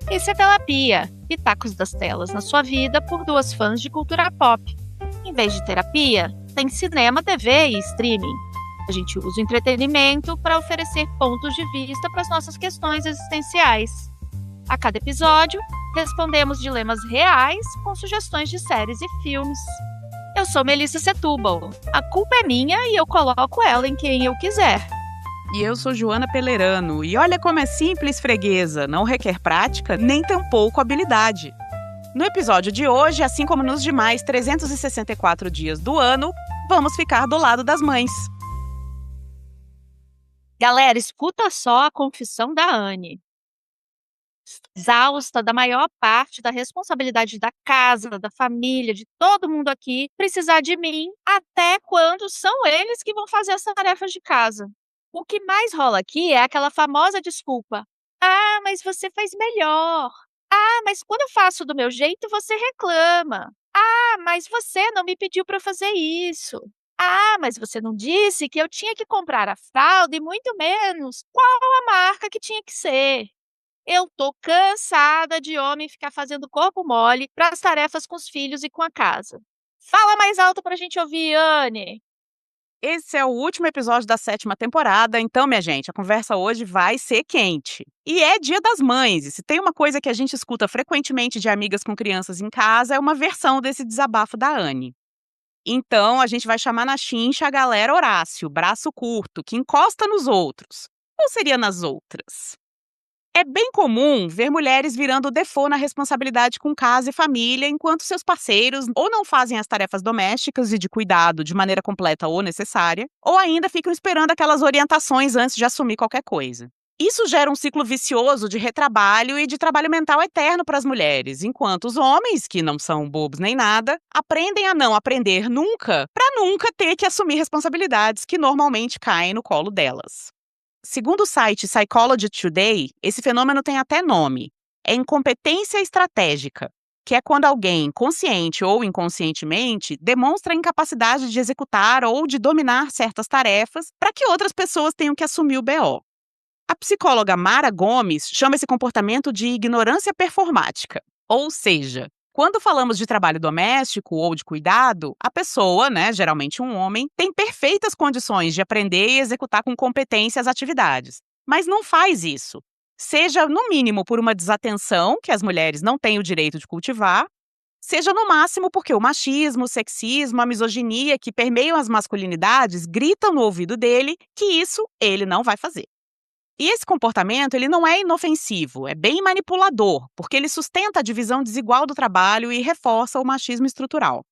Esse é Terapia, pitacos das telas na sua vida por duas fãs de cultura pop. Em vez de terapia, tem cinema, TV e streaming. A gente usa o entretenimento para oferecer pontos de vista para as nossas questões existenciais. A cada episódio, respondemos dilemas reais com sugestões de séries e filmes. Eu sou Melissa Setúbal. A culpa é minha e eu coloco ela em quem eu quiser. E eu sou Joana Pelerano, e olha como é simples, freguesa, não requer prática, nem tampouco habilidade. No episódio de hoje, assim como nos demais 364 dias do ano, vamos ficar do lado das mães. Galera, escuta só a confissão da Anne. Exausta da maior parte da responsabilidade da casa, da família, de todo mundo aqui, precisar de mim até quando são eles que vão fazer as tarefas de casa. O que mais rola aqui é aquela famosa desculpa. Ah, mas você faz melhor. Ah, mas quando eu faço do meu jeito, você reclama. Ah, mas você não me pediu para fazer isso. Ah, mas você não disse que eu tinha que comprar a fralda e muito menos qual a marca que tinha que ser. Eu tô cansada de homem ficar fazendo corpo mole para as tarefas com os filhos e com a casa. Fala mais alto pra gente ouvir, Anne. Esse é o último episódio da 7ª temporada, então, minha gente, a conversa hoje vai ser quente. E é Dia das Mães, e se tem uma coisa que a gente escuta frequentemente de amigas com crianças em casa, é uma versão desse desabafo da Anne. Então, a gente vai chamar na chincha a galera Horácio, braço curto, que encosta nos outros. Ou seria nas outras? É bem comum ver mulheres virando default na responsabilidade com casa e família, enquanto seus parceiros ou não fazem as tarefas domésticas e de cuidado de maneira completa ou necessária, ou ainda ficam esperando aquelas orientações antes de assumir qualquer coisa. Isso gera um ciclo vicioso de retrabalho e de trabalho mental eterno para as mulheres, enquanto os homens, que não são bobos nem nada, aprendem a não aprender nunca, para nunca ter que assumir responsabilidades que normalmente caem no colo delas. Segundo o site Psychology Today, esse fenômeno tem até nome. É incompetência estratégica, que é quando alguém, consciente ou inconscientemente, demonstra a incapacidade de executar ou de dominar certas tarefas para que outras pessoas tenham que assumir o BO. A psicóloga Mara Gomes chama esse comportamento de ignorância performática, ou seja, quando falamos de trabalho doméstico ou de cuidado, a pessoa, geralmente um homem, tem perfeitas condições de aprender e executar com competência as atividades, mas não faz isso. Seja, no mínimo, por uma desatenção, que as mulheres não têm o direito de cultivar, seja, no máximo, porque o machismo, o sexismo, a misoginia que permeiam as masculinidades gritam no ouvido dele que isso ele não vai fazer. E esse comportamento, ele não é inofensivo, é bem manipulador, porque ele sustenta a divisão desigual do trabalho e reforça o machismo estrutural.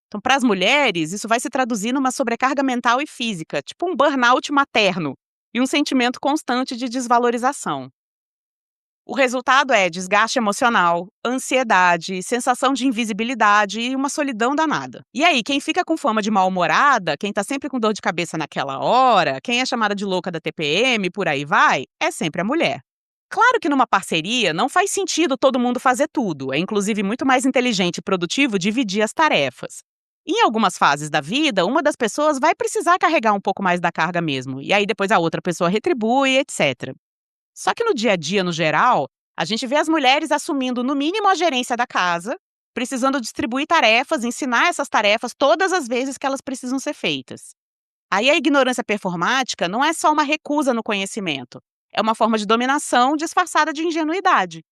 Então, para as mulheres, isso vai se traduzir numa sobrecarga mental e física, tipo um burnout materno, e um sentimento constante de desvalorização. O resultado é desgaste emocional, ansiedade, sensação de invisibilidade e uma solidão danada. E aí, quem fica com fama de mal-humorada, quem tá sempre com dor de cabeça naquela hora, quem é chamada de louca da TPM, por aí vai, é sempre a mulher. Claro que numa parceria não faz sentido todo mundo fazer tudo, é inclusive muito mais inteligente e produtivo dividir as tarefas. Em algumas fases da vida, uma das pessoas vai precisar carregar um pouco mais da carga mesmo, e aí depois a outra pessoa retribui, etc. Só que no dia a dia, no geral, a gente vê as mulheres assumindo no mínimo a gerência da casa, precisando distribuir tarefas, ensinar essas tarefas todas as vezes que elas precisam ser feitas. Aí a ignorância performática não é só uma recusa no conhecimento, é uma forma de dominação disfarçada de ingenuidade.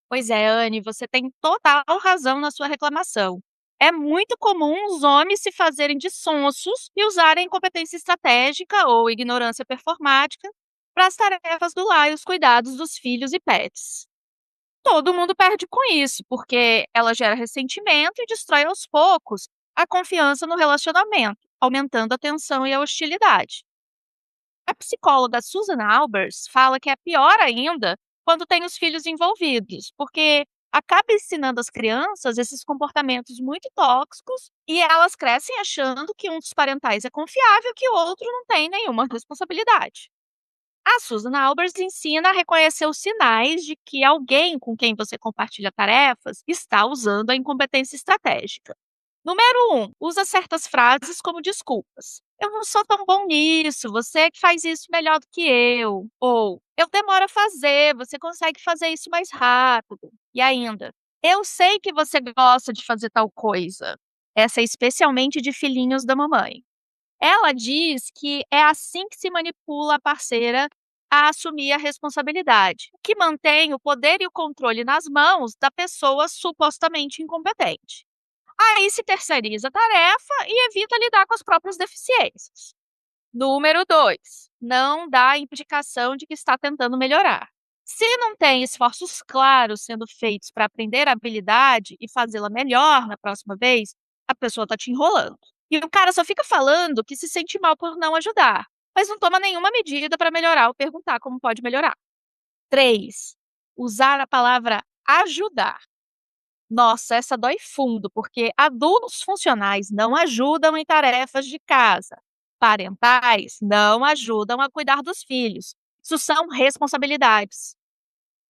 Pois é, Anne, você tem total razão na sua reclamação. É muito comum os homens se fazerem de sonsos e usarem incompetência estratégica ou ignorância performática para as tarefas do lar e os cuidados dos filhos e pets. Todo mundo perde com isso, porque ela gera ressentimento e destrói aos poucos a confiança no relacionamento, aumentando a tensão e a hostilidade. A psicóloga Susan Albers fala que é pior ainda quando tem os filhos envolvidos, porque acaba ensinando as crianças esses comportamentos muito tóxicos e elas crescem achando que um dos parentais é confiável e que o outro não tem nenhuma responsabilidade. A Susan Albers ensina a reconhecer os sinais de que alguém com quem você compartilha tarefas está usando a incompetência estratégica. Número 1, usa certas frases como desculpas. Eu não sou tão bom nisso, você que faz isso melhor do que eu. Ou eu demoro a fazer, você consegue fazer isso mais rápido. E ainda, eu sei que você gosta de fazer tal coisa. Essa é especialmente de filhinhos da mamãe. Ela diz que é assim que se manipula a parceira a assumir a responsabilidade, o que mantém o poder e o controle nas mãos da pessoa supostamente incompetente. Aí se terceiriza a tarefa e evita lidar com as próprias deficiências. Número 2, não dá indicação de que está tentando melhorar. Se não tem esforços claros sendo feitos para aprender a habilidade e fazê-la melhor na próxima vez, a pessoa está te enrolando. E o cara só fica falando que se sente mal por não ajudar, mas não toma nenhuma medida para melhorar ou perguntar como pode melhorar. 3, usar a palavra ajudar. Nossa, essa dói fundo, porque adultos funcionais não ajudam em tarefas de casa. Parentais não ajudam a cuidar dos filhos. Isso são responsabilidades.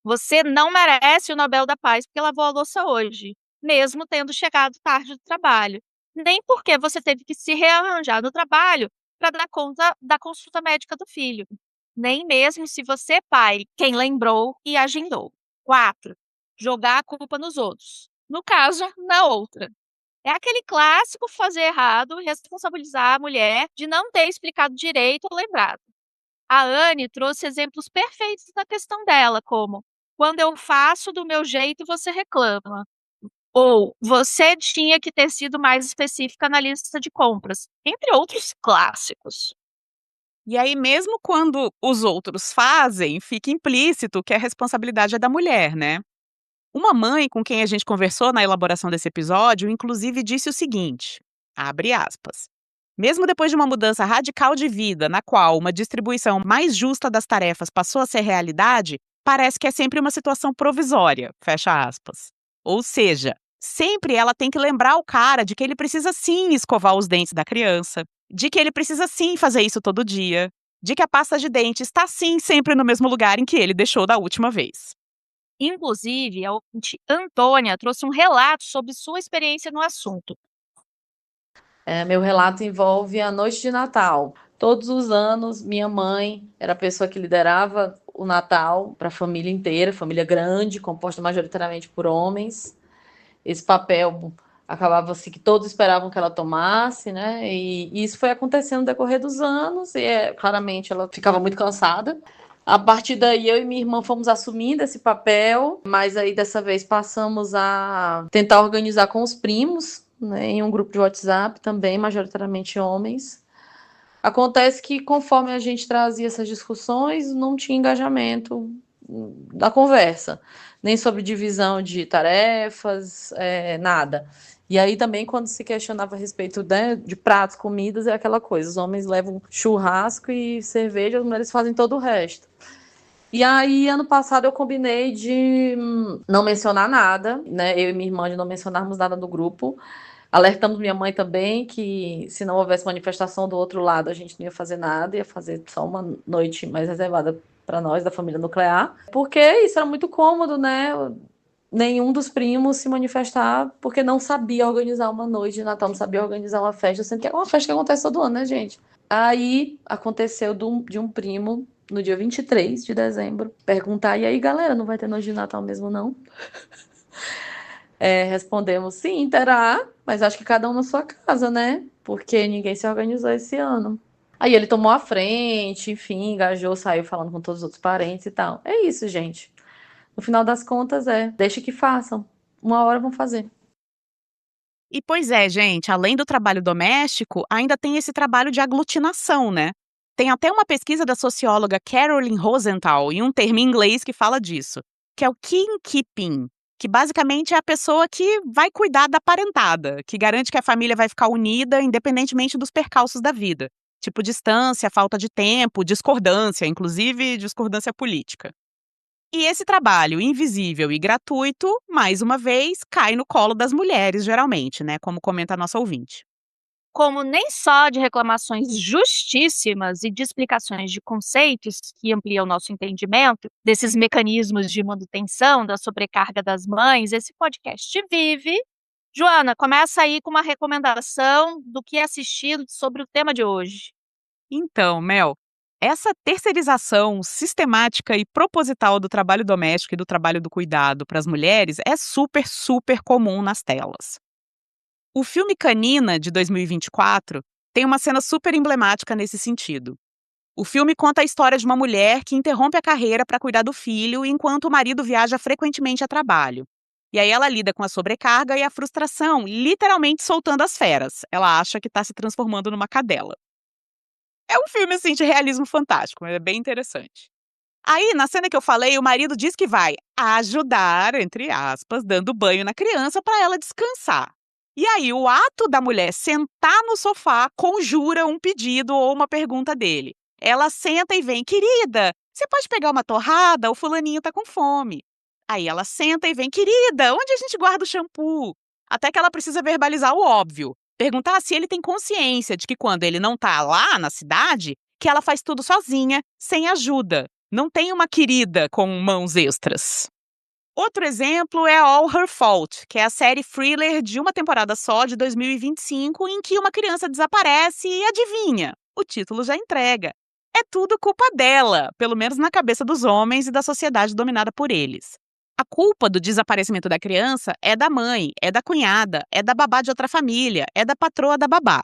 Você não merece o Nobel da Paz porque lavou a louça hoje, mesmo tendo chegado tarde do trabalho. Nem porque você teve que se rearranjar no trabalho para dar conta da consulta médica do filho. Nem mesmo se você, pai, quem lembrou e agendou. 4, jogar a culpa nos outros. No caso, na outra. É aquele clássico fazer errado e responsabilizar a mulher de não ter explicado direito ou lembrado. A Anne trouxe exemplos perfeitos na questão dela, como: quando eu faço do meu jeito, você reclama. Ou você tinha que ter sido mais específica na lista de compras, entre outros clássicos. E aí, mesmo quando os outros fazem, fica implícito que a responsabilidade é da mulher, né? Uma mãe com quem a gente conversou na elaboração desse episódio, inclusive, disse o seguinte: abre aspas. Mesmo depois de uma mudança radical de vida, na qual uma distribuição mais justa das tarefas passou a ser realidade, parece que é sempre uma situação provisória, fecha aspas. Ou seja, sempre ela tem que lembrar o cara de que ele precisa sim escovar os dentes da criança, de que ele precisa sim fazer isso todo dia, de que a pasta de dente está sim sempre no mesmo lugar em que ele deixou da última vez. Inclusive, a ouvinte Antônia trouxe um relato sobre sua experiência no assunto. Meu relato envolve a noite de Natal. Todos os anos, minha mãe era a pessoa que liderava o Natal para a família inteira, família grande, composta majoritariamente por homens. Esse papel acabava assim que todos esperavam que ela tomasse, né? E isso foi acontecendo no decorrer dos anos, e claramente ela ficava muito cansada. A partir daí, eu e minha irmã fomos assumindo esse papel, mas aí dessa vez passamos a tentar organizar com os primos, né, em um grupo de WhatsApp também, majoritariamente homens. Acontece que conforme a gente trazia essas discussões, não tinha engajamento da conversa, nem sobre divisão de tarefas, nada. E aí também quando se questionava a respeito, né, de pratos, comidas, é aquela coisa, os homens levam churrasco e cerveja, as mulheres fazem todo o resto. E aí, ano passado, eu combinei de não mencionar nada, né? Eu e minha irmã de não mencionarmos nada no grupo. Alertamos minha mãe também que se não houvesse manifestação do outro lado, a gente não ia fazer nada, ia fazer só uma noite mais reservada para nós, da família nuclear. Porque isso era muito cômodo, né? Nenhum dos primos se manifestar porque não sabia organizar uma noite de Natal, não sabia organizar uma festa, sendo que é uma festa que acontece todo ano, né, gente? Aí aconteceu de um primo, no dia 23 de dezembro, perguntar: e aí, galera, não vai ter noite de Natal mesmo, não? Respondemos: sim, terá, mas acho que cada um na sua casa, né? Porque ninguém se organizou esse ano. Aí ele tomou a frente, enfim, engajou, saiu falando com todos os outros parentes e tal. É isso, gente. No final das contas, deixa que façam. Uma hora vão fazer. E pois é, gente, além do trabalho doméstico, ainda tem esse trabalho de aglutinação, né? Tem até uma pesquisa da socióloga Carolyn Rosenthal e um termo em inglês que fala disso, que é o kin-keeping, que basicamente é a pessoa que vai cuidar da parentada, que garante que a família vai ficar unida independentemente dos percalços da vida, tipo distância, falta de tempo, discordância, inclusive discordância política. E esse trabalho invisível e gratuito, mais uma vez, cai no colo das mulheres, geralmente, né? Como comenta a nossa ouvinte. Como nem só de reclamações justíssimas e de explicações de conceitos que ampliam nosso entendimento desses mecanismos de manutenção da sobrecarga das mães, esse podcast vive Joana, começa aí com uma recomendação do que assistir sobre o tema de hoje. Então, Mel, essa terceirização sistemática e proposital do trabalho doméstico e do trabalho do cuidado para as mulheres é super, super comum nas telas. O filme Canina, de 2024, tem uma cena super emblemática nesse sentido. O filme conta a história de uma mulher que interrompe a carreira para cuidar do filho enquanto o marido viaja frequentemente a trabalho. E aí ela lida com a sobrecarga e a frustração, literalmente soltando as feras. Ela acha que está se transformando numa cadela. É um filme, assim, de realismo fantástico, é bem interessante. Aí, na cena que eu falei, o marido diz que vai ajudar, entre aspas, dando banho na criança para ela descansar. E aí, o ato da mulher sentar no sofá conjura um pedido ou uma pergunta dele. Ela senta e vem, querida, você pode pegar uma torrada? O fulaninho tá com fome. Aí ela senta e vem, querida, onde a gente guarda o shampoo? Até que ela precisa verbalizar o óbvio. Perguntar se ele tem consciência de que quando ele não tá lá na cidade, que ela faz tudo sozinha, sem ajuda. Não tem uma querida com mãos extras. Outro exemplo é All Her Fault, que é a série thriller de uma temporada só, de 2025, em que uma criança desaparece e adivinha, o título já entrega. É tudo culpa dela, pelo menos na cabeça dos homens e da sociedade dominada por eles. A culpa do desaparecimento da criança é da mãe, é da cunhada, é da babá de outra família, é da patroa da babá.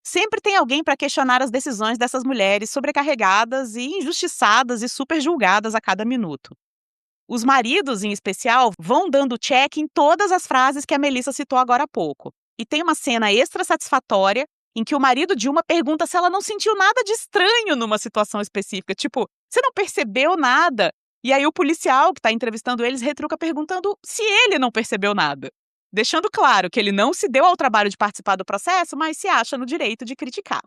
Sempre tem alguém para questionar as decisões dessas mulheres sobrecarregadas e injustiçadas e superjulgadas a cada minuto. Os maridos, em especial, vão dando check em todas as frases que a Melissa citou agora há pouco. E tem uma cena extra satisfatória em que o marido de uma pergunta se ela não sentiu nada de estranho numa situação específica. Tipo, você não percebeu nada? E aí o policial que está entrevistando eles retruca perguntando se ele não percebeu nada. Deixando claro que ele não se deu ao trabalho de participar do processo, mas se acha no direito de criticar.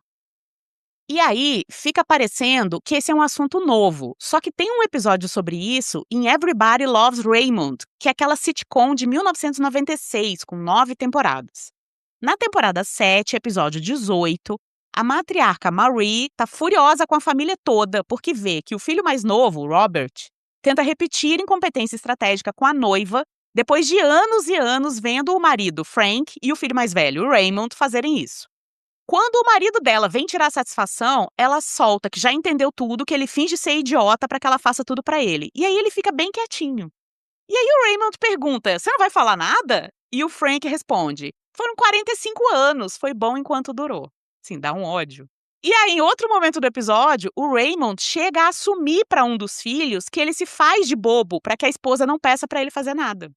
E aí, fica parecendo que esse é um assunto novo, só que tem um episódio sobre isso em Everybody Loves Raymond, que é aquela sitcom de 1996, com 9 temporadas. Na temporada 7, episódio 18, a matriarca Marie tá furiosa com a família toda porque vê que o filho mais novo, Robert, tenta repetir incompetência estratégica com a noiva depois de anos e anos vendo o marido, Frank, e o filho mais velho, Raymond, fazerem isso. Quando o marido dela vem tirar satisfação, ela solta que já entendeu tudo, que ele finge ser idiota para que ela faça tudo para ele. E aí ele fica bem quietinho. E aí o Raymond pergunta: "Você não vai falar nada?" E o Frank responde: "Foram 45 anos, foi bom enquanto durou." Sim, dá um ódio. E aí, em outro momento do episódio, o Raymond chega a assumir para um dos filhos que ele se faz de bobo para que a esposa não peça para ele fazer nada.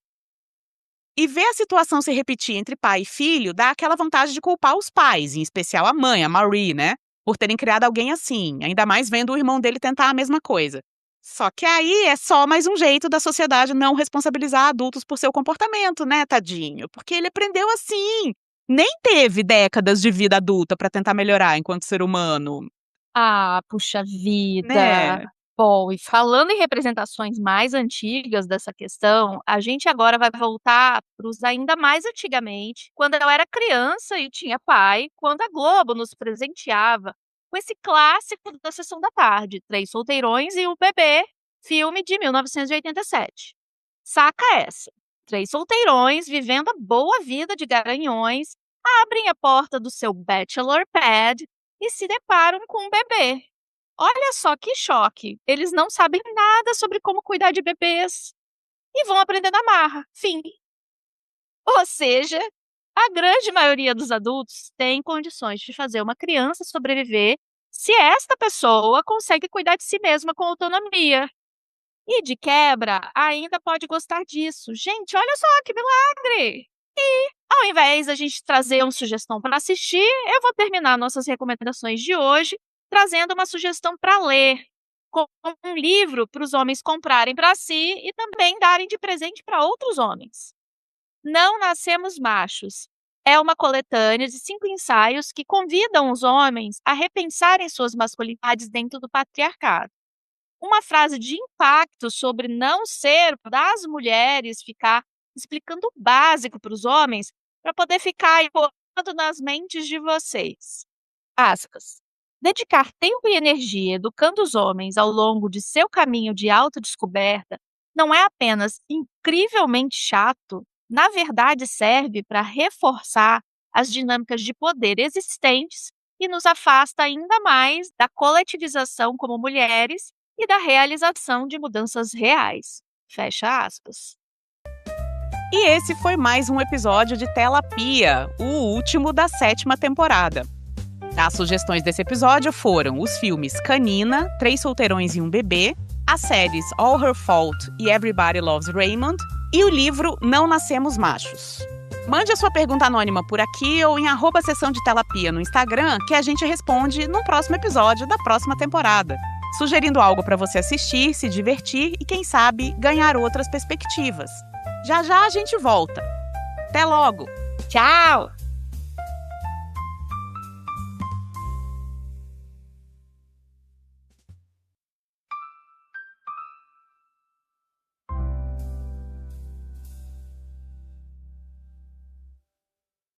E ver a situação se repetir entre pai e filho dá aquela vontade de culpar os pais, em especial a mãe, a Marie, né? Por terem criado alguém assim, ainda mais vendo o irmão dele tentar a mesma coisa. Só que aí é só mais um jeito da sociedade não responsabilizar adultos por seu comportamento, né, tadinho? Porque ele aprendeu assim. Nem teve décadas de vida adulta para tentar melhorar enquanto ser humano, Ah, puxa vida. né? Bom, e falando em representações mais antigas dessa questão, a gente agora vai voltar para os ainda mais antigamente, quando eu era criança e tinha pai, quando a Globo nos presenteava com esse clássico da sessão da tarde, Três Solteirões e o Bebê, filme de 1987. Saca essa? Três solteirões vivendo a boa vida de garanhões abrem a porta do seu bachelor pad e se deparam com um bebê. Olha só que choque! Eles não sabem nada sobre como cuidar de bebês e vão aprender na marra. Fim. Ou seja, a grande maioria dos adultos tem condições de fazer uma criança sobreviver se esta pessoa consegue cuidar de si mesma com autonomia. E de quebra, ainda pode gostar disso. Gente, olha só que milagre! Ao invés da gente trazer uma sugestão para assistir, eu vou terminar nossas recomendações de hoje trazendo uma sugestão para ler, como um livro para os homens comprarem para si e também darem de presente para outros homens. Não Nascemos Machos é uma coletânea de 5 ensaios que convidam os homens a repensarem suas masculinidades dentro do patriarcado. Uma frase de impacto sobre não ser das mulheres ficar explicando o básico para os homens, para poder ficar ecoando nas mentes de vocês. Aspas. Dedicar tempo e energia educando os homens ao longo de seu caminho de autodescoberta não é apenas incrivelmente chato, na verdade serve para reforçar as dinâmicas de poder existentes e nos afasta ainda mais da coletivização como mulheres e da realização de mudanças reais. Fecha aspas. E esse foi mais um episódio de Telapia, o último da 7ª temporada. As sugestões desse episódio foram os filmes Canina, 3 Solteirões e um Bebê, as séries All Her Fault e Everybody Loves Raymond e o livro Não Nascemos Machos. Mande a sua pergunta anônima por aqui ou em @sessão de Telapia no Instagram, que a gente responde no próximo episódio da próxima temporada, sugerindo algo para você assistir, se divertir e, quem sabe, ganhar outras perspectivas. Já já a gente volta. Até logo! Tchau!